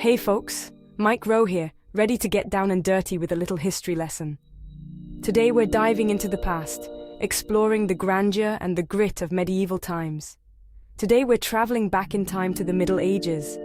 Hey folks, Mike Rowe here, ready to get down and dirty with a little history lesson. Today we're diving into the past, exploring the grandeur and the grit of medieval times. Today we're traveling back in time to the Middle Ages.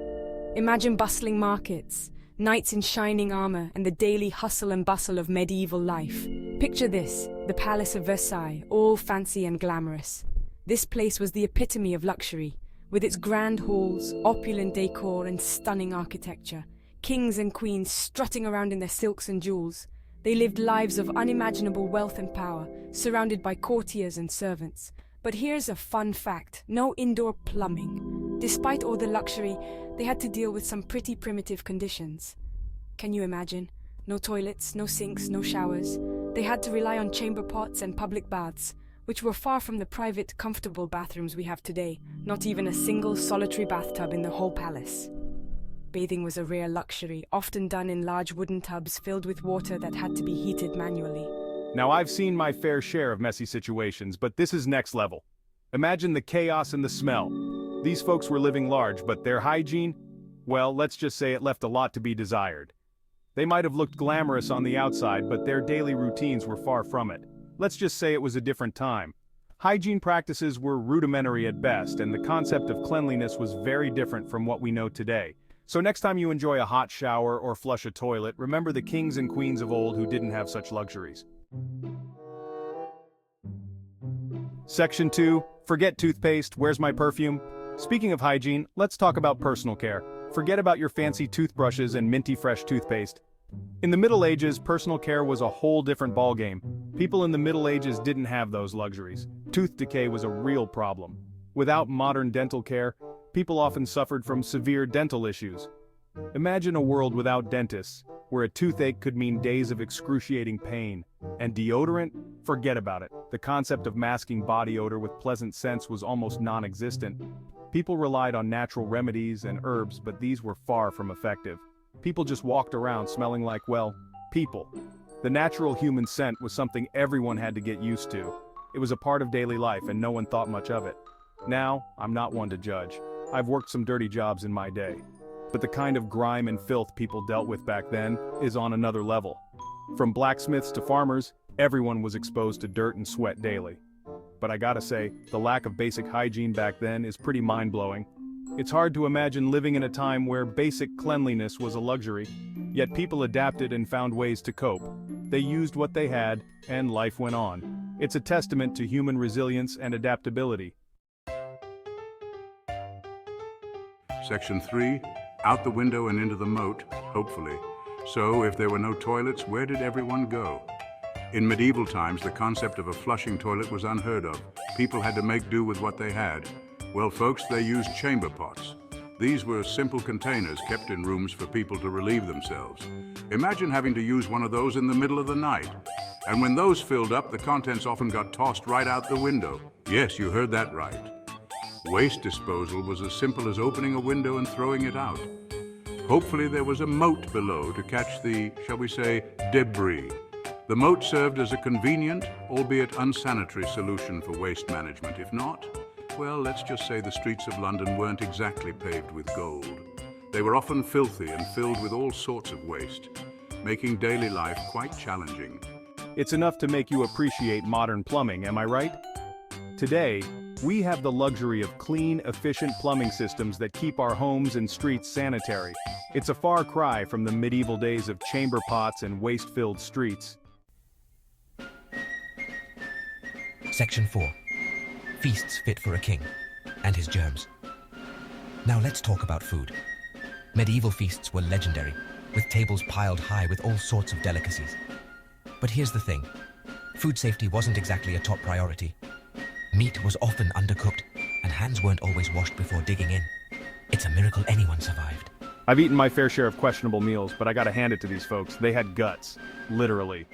Imagine bustling markets, knights in shining armor, and the daily hustle and bustle of medieval life. Picture this, the Palace of Versailles, all fancy and glamorous. This place was the epitome of luxury, with its grand halls, opulent decor, and stunning architecture. Kings and queens strutting around in their silks and jewels. They lived lives of unimaginable wealth and power, surrounded by courtiers and servants. But here's a fun fact: no indoor plumbing. Despite all the luxury, they had to deal with some pretty primitive conditions. Can you imagine? No toilets, no sinks, no showers. They had to rely on chamber pots and public baths, which were far from the private, comfortable bathrooms we have today. Not even a single solitary bathtub in the whole palace. Bathing was a rare luxury, often done in large wooden tubs filled with water that had to be heated manually. Now, I've seen my fair share of messy situations, but this is next level. Imagine the chaos and the smell. These folks were living large, but their hygiene? Well, let's just say it left a lot to be desired. They might have looked glamorous on the outside, but their daily routines were far from it. Let's just say it was a different time. Hygiene practices were rudimentary at best, and the concept of cleanliness was very different from what we know today. So next time you enjoy a hot shower or flush a toilet, remember the kings and queens of old who didn't have such luxuries. Section 2. Forget toothpaste, where's my perfume? Speaking of hygiene, let's talk about personal care. Forget about your fancy toothbrushes and minty fresh toothpaste. In the Middle Ages, personal care was a whole different ballgame. People in the Middle Ages didn't have those luxuries. Tooth decay was a real problem. Without modern dental care, people often suffered from severe dental issues. Imagine a world without dentists, where a toothache could mean days of excruciating pain. And deodorant? Forget about it. The concept of masking body odor with pleasant scents was almost non-existent. People relied on natural remedies and herbs, but these were far from effective. People just walked around smelling like, well, people. The natural human scent was something everyone had to get used to. It was a part of daily life and no one thought much of it. Now, I'm not one to judge. I've worked some dirty jobs in my day. But the kind of grime and filth people dealt with back then is on another level. From blacksmiths to farmers, everyone was exposed to dirt and sweat daily. But I gotta say, the lack of basic hygiene back then is pretty mind-blowing. It's hard to imagine living in a time where basic cleanliness was a luxury, yet people adapted and found ways to cope. They used what they had, and life went on. It's a testament to human resilience and adaptability. Section 3, out the window and into the moat, hopefully. So, if there were no toilets, where did everyone go? In medieval times, the concept of a flushing toilet was unheard of. People had to make do with what they had. Well, folks, they used chamber pots. These were simple containers kept in rooms for people to relieve themselves. Imagine having to use one of those in the middle of the night. And when those filled up, the contents often got tossed right out the window. Yes, you heard that right. Waste disposal was as simple as opening a window and throwing it out. Hopefully there was a moat below to catch the, shall we say, debris. The moat served as a convenient, albeit unsanitary solution for waste management. If not, well, let's just say the streets of London weren't exactly paved with gold. They were often filthy and filled with all sorts of waste, making daily life quite challenging. It's enough to make you appreciate modern plumbing, am I right? Today, we have the luxury of clean, efficient plumbing systems that keep our homes and streets sanitary. It's a far cry from the medieval days of chamber pots and waste-filled streets. Section 4. Feasts fit for a king, and his germs. Now let's talk about food. Medieval feasts were legendary, with tables piled high with all sorts of delicacies. But here's the thing. Food safety wasn't exactly a top priority. Meat was often undercooked, and hands weren't always washed before digging in. It's a miracle anyone survived. I've eaten my fair share of questionable meals, but I gotta hand it to these folks. They had guts. Literally.